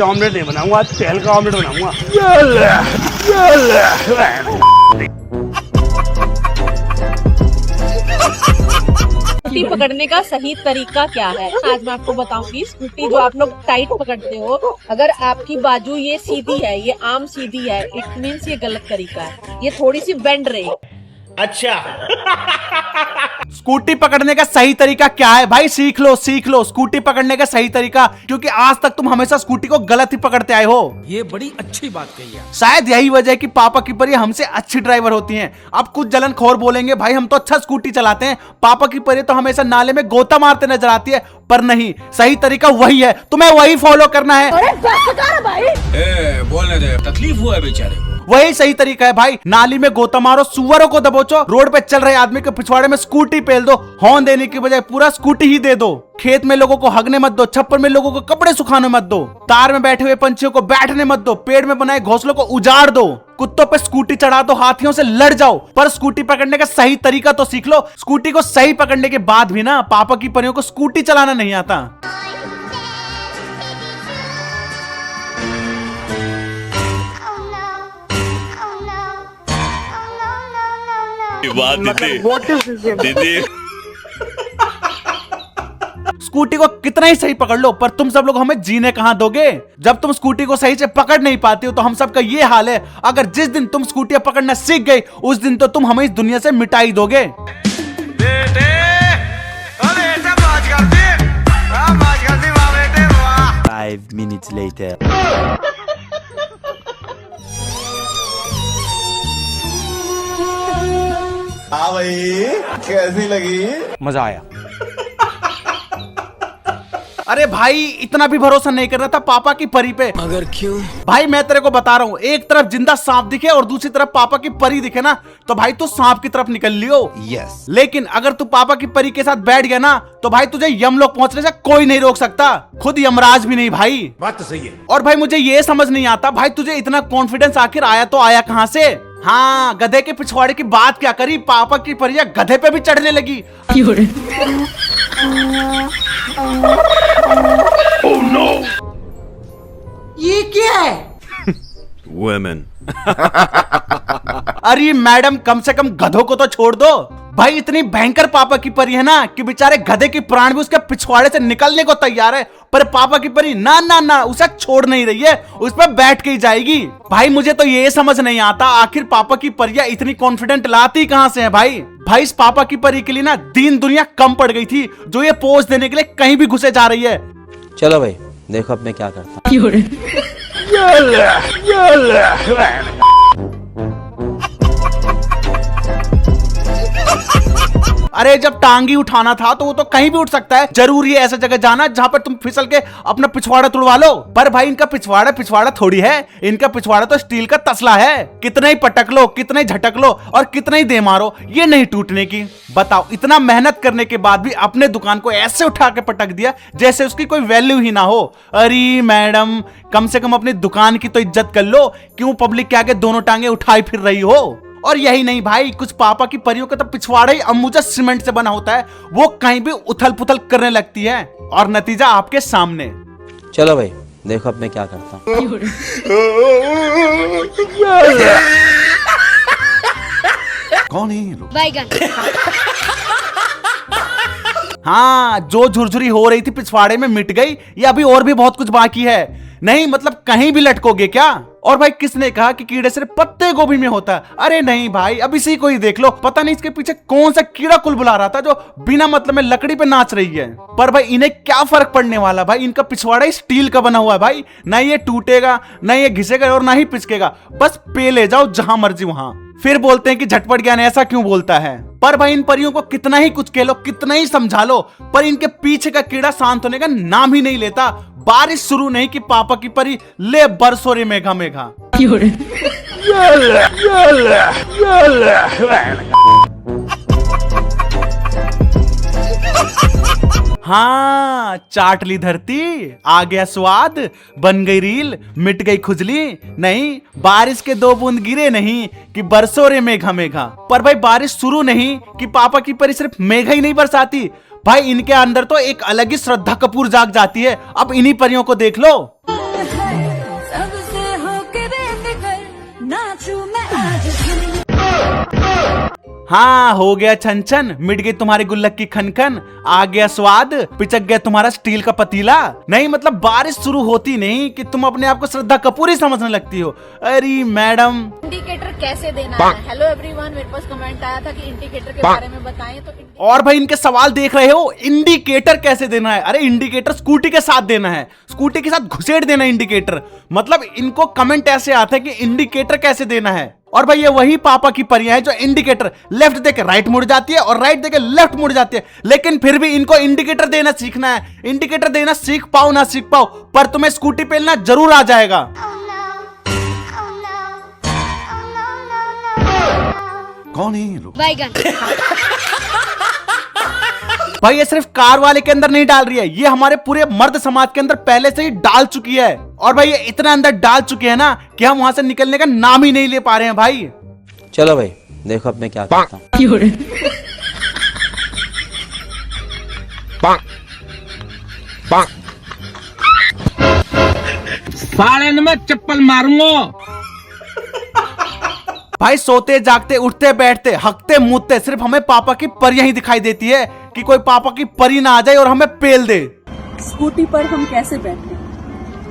Omelette नहीं बनाऊंगा, तेल का ऑमलेट बनाऊंगा। स्कूटी पकड़ने का सही तरीका क्या है, आज मैं आपको बताऊंगी। स्कूटी जो आप लोग टाइट पकड़ते हो, अगर आपकी बाजू ये सीधी है, ये आम सीधी है, इट मीन्स ये गलत तरीका है। ये थोड़ी सी बेंड रही। अच्छा। स्कूटी पकड़ने का सही तरीका क्या है भाई? सीख लो स्कूटी पकड़ने का सही तरीका, क्योंकि आज तक तुम हमेशा स्कूटी को गलत ही पकड़ते आए हो। ये बड़ी अच्छी बात कही है। शायद यही वजह है कि पापा की परी हमसे अच्छी ड्राइवर होती हैं। अब कुछ जलनखोर बोलेंगे भाई हम तो अच्छा स्कूटी चलाते हैं, पापा की परी तो हमेशा नाले में गोता मारते नजर आती है। पर नहीं, सही तरीका वही है, तुम्हें वही फॉलो करना है। अरे बस कर भाई। बोलने दे, तकलीफ हुआ है बेचारे को। वही सही तरीका है भाई। नाली में गोता मारो, सुअरों को दबोचो, रोड पे चल रहे आदमी के पिछवाड़े में स्कूटी पेल दो, हॉर्न देने की बजाय पूरा स्कूटी ही दे दो। खेत में लोगों को हगने मत दो, छप्पर में लोगों को कपड़े सुखाने मत दो, तार में बैठे हुए पंछियों को बैठने मत दो, पेड़ में बनाए घोंसलों को उजाड़ दो, कुत्तों पे स्कूटी चढ़ा दो, हाथियों से लड़ जाओ। पर स्कूटी पकड़ने का सही तरीका तो सीख लो। स्कूटी को सही पकड़ने के बाद भी ना पापा की परियों को स्कूटी चलाना नहीं आता। दीदी स्कूटी को कितना ही सही पकड़ लो, पर तुम सब लोग हमें जीने कहां दोगे? जब तुम स्कूटी को सही से पकड़ नहीं पाती हो तो हम सबका ये हाल है। अगर जिस दिन तुम स्कूटी पकड़ना सीख गई, उस दिन तो तुम हमें इस दुनिया से मिटाई दोगे। बेटे, मौज कर दी वाह बेटे वाह। 5 minutes later. हाँ भाई, कैसी लगी? मजा आया। अरे भाई इतना भी भरोसा नहीं कर रहा था पापा की परी पे। मगर क्यों? भाई मैं तेरे को बता रहा हूँ, एक तरफ जिंदा सांप दिखे और दूसरी तरफ पापा की परी दिखे ना, तो भाई तू सांप की तरफ निकल लियो। Yes. लेकिन अगर तू पापा की परी के साथ बैठ गया ना, तो भाई तुझे यमलोक पहुंचने से कोई नहीं रोक सकता, खुद यमराज भी नहीं भाई। बात तो सही है। और भाई मुझे ये समझ नहीं आता भाई, तुझे इतना कॉन्फिडेंस आखिर आया तो आया कहां से? हाँ, गधे के पिछवाड़े की बात क्या करी, पापा की परिया गधे पे भी चढ़ने लगी। ओह नो, ये क्या है? वुमेन। अरे मैडम, कम से कम गधों को तो छोड़ दो भाई। इतनी भयंकर पापा की परी है ना कि बेचारे गधे की प्राण भी उसके पिछवाड़े से निकलने को तैयार है, पर पापा की परी ना ना ना उसे छोड़ नहीं रही है, उस पर बैठ के ही जाएगी। भाई मुझे तो ये समझ नहीं आता आखिर पापा की परियां इतनी कॉन्फिडेंट लाती कहां से है भाई। भाई इस पापा की परी के लिए ना दीन दुनिया कम पड़ गई थी, जो ये पोज देने के लिए कहीं भी घुसे जा रही है। चलो भाई, देखो अब मैं क्या करता हूँ। अरे जब टांगी उठाना था तो वो तो कहीं भी उठ सकता है, जरूरी है ऐसा जगह जाना जहां पर तुम फिसल के अपना पिछवाड़ा तुड़वा लो। पर भाई इनका पिछवाड़ा थोड़ी है, इनका पिछवाड़ा तो स्टील का तसला है। कितना ही पटक लो, कितना ही झटक लो और कितना ही दे मारो, ये नहीं टूटने की। बताओ, इतना मेहनत करने के बाद भी अपने दुकान को ऐसे उठा के पटक दिया जैसे उसकी कोई वैल्यू ही ना हो। अरे मैडम, कम से कम अपनी दुकान की तो इज्जत कर लो, क्यों पब्लिक के आगे दोनों टांगे उठाई फिर रही हो? और यही नहीं भाई, कुछ पापा की परियों का तो पिछवाड़ा ही अंबुजा सीमेंट से बना होता है, वो कहीं भी उथल पुथल करने लगती है और नतीजा आपके सामने। चलो भाई, देखो अब मैं क्या करता हूँ। कौन है ये लोग? बैगन। हाँ, जो झुरझुरी हो रही थी पिछवाड़े में मिट गई, या अभी और भी बहुत कुछ बाकी है? नहीं मतलब कहीं भी लटकोगे क्या? और भाई किसने कहा कि कीड़े सिर्फ पत्ते गोभी में होता है? अरे नहीं भाई, अब इसी को ही देख लो, पता नहीं इसके पीछे कौन सा कीड़ा कुल बुला रहा था जो बिना मतलब में लकड़ी पे नाच रही है। पर भाई इन्हें क्या फर्क पड़ने वाला भाई, इनका पिछवाड़ा ही स्टील का बना हुआ है भाई, ना ये टूटेगा, ना ये घिसेगा और ना ही पिचकेगा, बस पे ले जाओ जहां मर्जी वहां। फिर बोलते हैं कि झटपट ज्ञान ऐसा क्यों बोलता है? पर भाई इन परियों को कितना ही कुछ कह लो, कितना ही समझा लो, पर इनके पीछे का कीड़ा शांत होने का नाम ही नहीं लेता। बारिश शुरू नहीं कि पापा की परी ले बरसो रे मेघा मेघा। हाँ, हाँ, चाट ली धरती, आ गया स्वाद, बन गई रील, मिट गई खुजली। नहीं, बारिश के 2 बूंद गिरे नहीं कि बरसो रे मेघा मेघा। पर भाई बारिश शुरू नहीं कि पापा की परी सिर्फ मेघा ही नहीं बरसाती, भाई इनके अंदर तो एक अलग ही श्रद्धा कपूर जाग जाती है। अब इन्हीं परियों को देख लो। सबसे होके बेफिक्र नाचूं मैं आज। हाँ, हो गया छन छन, मिट गई तुम्हारी गुल्लक की खनखन, आ गया स्वाद, पिचक गया तुम्हारा स्टील का पतीला। नहीं मतलब बारिश शुरू होती नहीं कि तुम अपने आप को श्रद्धा कपूर ही समझने लगती हो। अरे मैडम, इंडिकेटर कैसे देना है? हेलो एवरीवन, मेरे पास कमेंट आया था कि इंडिकेटर के बारे में बताएं तो और भाई इनके सवाल देख रहे हो, इंडिकेटर कैसे देना है? अरे इंडिकेटर स्कूटी के साथ देना है, स्कूटी के साथ घुसेड़ देना इंडिकेटर। मतलब इनको कमेंट ऐसे आता है कि इंडिकेटर कैसे देना है। और भाई ये वही पापा की परियां है जो इंडिकेटर लेफ्ट देके राइट मुड़ जाती है और राइट देके लेफ्ट मुड़ जाती है, लेकिन फिर भी इनको इंडिकेटर देना सीखना है। इंडिकेटर देना सीख पाओ ना सीख पाओ, पर तुम्हें स्कूटी पेलना जरूर आ जाएगा। कौन है ये लोग? भाई ये सिर्फ कार वाले के अंदर नहीं डाल रही है, ये हमारे पूरे मर्द समाज के अंदर पहले से ही डाल चुकी है। और भाई ये इतना अंदर डाल चुके हैं ना कि हम वहां से निकलने का नाम ही नहीं ले पा रहे हैं भाई। चलो भाई, देखो अब मैं क्या करता हूँ। साले ने मैं चप्पल मारूंगा। भाई सोते जागते उठते बैठते हकते मुतते सिर्फ हमें पापा की परियां ही दिखाई देती है कि कोई पापा की परी ना आ जाए और हमें पेल दे। स्कूटी पर हम कैसे बैठे,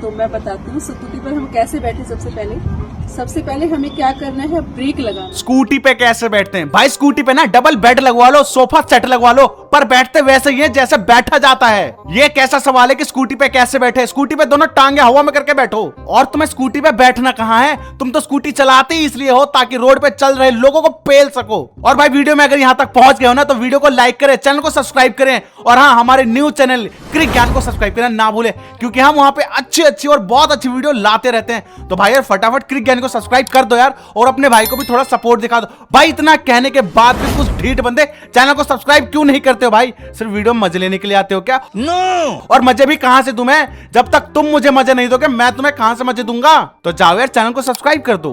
तो मैं बताती हूँ। स्कूटी पर हम कैसे बैठे, सबसे पहले हमें क्या करना है, ब्रेक लगाना। स्कूटी पे कैसे बैठते हैं भाई? स्कूटी पे ना डबल बेड लगवा लो, सोफा सेट लगवा लो, पर बैठते वैसे ही है जैसे बैठा जाता है। ये कैसा सवाल है कि स्कूटी पे कैसे बैठे? स्कूटी पे दोनों टांगे हवा में करके बैठो। और तुम्हें स्कूटी पे बैठना कहाँ है? तुम तो स्कूटी चलाते ही इसलिए हो ताकि रोड पे चल रहे लोगों को पेल सको। और भाई वीडियो में अगर यहाँ तक पहुंच गए हो ना तो वीडियो को लाइक करें, चैनल को सब्सक्राइब करें, और हाँ हमारे न्यू चैनल क्रिक ज्ञान को सब्सक्राइब करना ना भूले, क्योंकि हम वहां पे अच्छी और बहुत अच्छी वीडियो लाते रहते हैं। तो भाई यार फटाफट क्रिक ज्ञान को सब्सक्राइब कर दो यार, और अपने भाई को भी थोड़ा सपोर्ट दिखा दो। भाई इतना कहने के बाद भी कुछ ढीठ बंदे चैनल को सब्सक्राइब क्यों नहीं करते हो भाई? सिर्फ वीडियो में मजे लेने के लिए आते हो क्या? नो। और मजे भी कहां से दूं मैं? जब तक तुम मुझे मजे नहीं दोगे मैं तुम्हें कहां से मजे दूंगा? तो जाओ यार चैनल को सब्सक्राइब कर दो।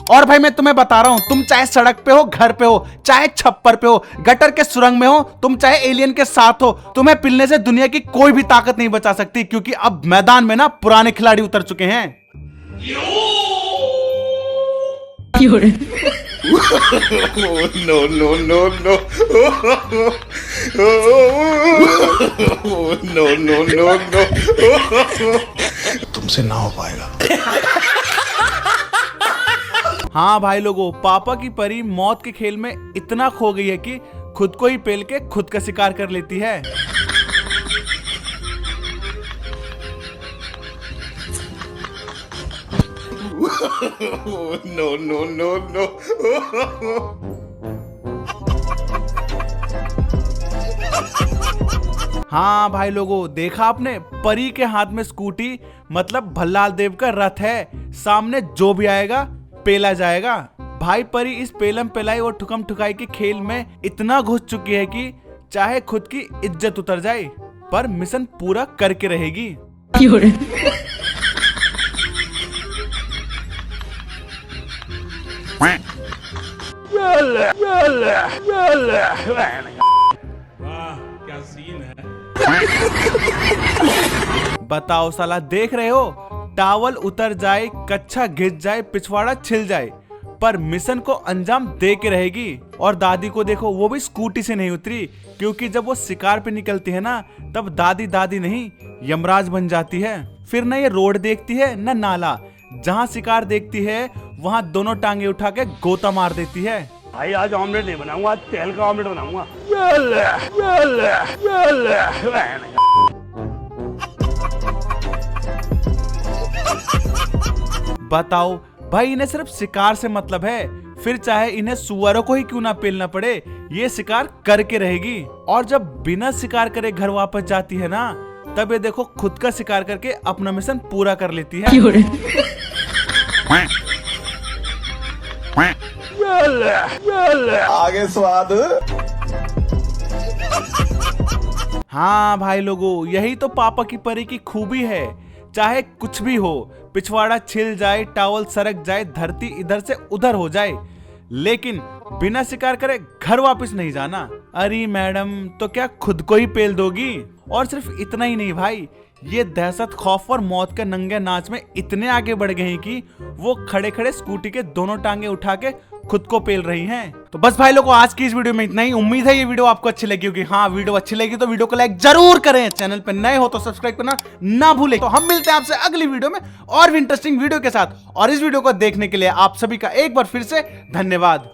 और भाई मैं तुम्हें बता रहा हूं, तुम चाहे सड़क पे हो, घर पे हो, चाहे छप्पर पे हो, गटर के सुरंग में हो, तुम चाहे एलियन के साथ हो, तुम्हें पिलने से दुनिया की कोई भी ताकत नहीं बचा सकती, क्योंकि अब मैदान में ना पुराने खिलाड़ी उतर चुके हैं। No, no, no, no. No, no, no, no. तुमसे ना हो पाएगा। हाँ भाई लोगों, पापा की परी मौत के खेल में इतना खो गई है कि खुद को ही पेल के खुद का शिकार कर लेती है। No, no, no, no. हाँ भाई लोगों, देखा आपने, परी के हाथ में स्कूटी मतलब भल्लाल देव का रथ है, सामने जो भी आएगा पेला जाएगा। भाई परी इस पेलम पेलाई और ठुकम ठुकाई के खेल में इतना घुस चुकी है कि चाहे खुद की इज्जत उतर जाए पर मिशन पूरा करके रहेगी। बताओ साला, देख रहे हो, टावल उतर जाए, कच्छा घिस जाए, पिछवाड़ा छिल जाए, पर मिशन को अंजाम दे के रहेगी। और दादी को देखो, वो भी स्कूटी से नहीं उतरी, क्योंकि जब वो शिकार पे निकलती है ना तब दादी दादी नहीं यमराज बन जाती है। फिर न ये रोड देखती है न नाला, जहाँ शिकार देखती है वहाँ दोनों टांगे उठा के गोता मार देती है। भाई आज ऑमलेट नहीं बनाऊंगा, आज तेल का ऑमलेट बनाऊंगा। बताओ भाई, इन्हें सिर्फ शिकार से मतलब है, फिर चाहे इन्हें सुअरों को ही क्यों ना पेलना पड़े, ये शिकार करके रहेगी। और जब बिना शिकार करे घर वापस जाती है ना, तब ये देखो खुद का शिकार करके अपना मिशन पूरा कर लेती है। आगे स्वाद। हाँ भाई लोगों, यही तो पापा की परी की खूबी है। चाहे कुछ भी हो, पिछवाड़ा छिल जाए, टावल सरक जाए, धरती इधर से उधर हो जाए, लेकिन बिना शिकार करे घर वापस नहीं जाना। अरे मैडम, तो क्या खुद को ही पेल दोगी? और सिर्फ इतना ही नहीं भाई, ये दहशत, खौफ और मौत के नंगे नाच में इतने आगे बढ़ गए हैं कि वो खड़े खड़े स्कूटी के दोनों टांगे उठा के खुद को पेल रही हैं। तो बस भाई लोगों, आज की इस वीडियो में इतना ही। उम्मीद है ये वीडियो आपको अच्छी लगी होगी। हाँ, वीडियो अच्छी लगी तो वीडियो को लाइक जरूर करें। चैनल पे नए हो तो सब्सक्राइब करना ना भूलें। तो हम मिलते हैं आपसे अगली वीडियो में और भी इंटरेस्टिंग वीडियो के साथ। और इस वीडियो को देखने के लिए आप सभी का एक बार फिर से धन्यवाद।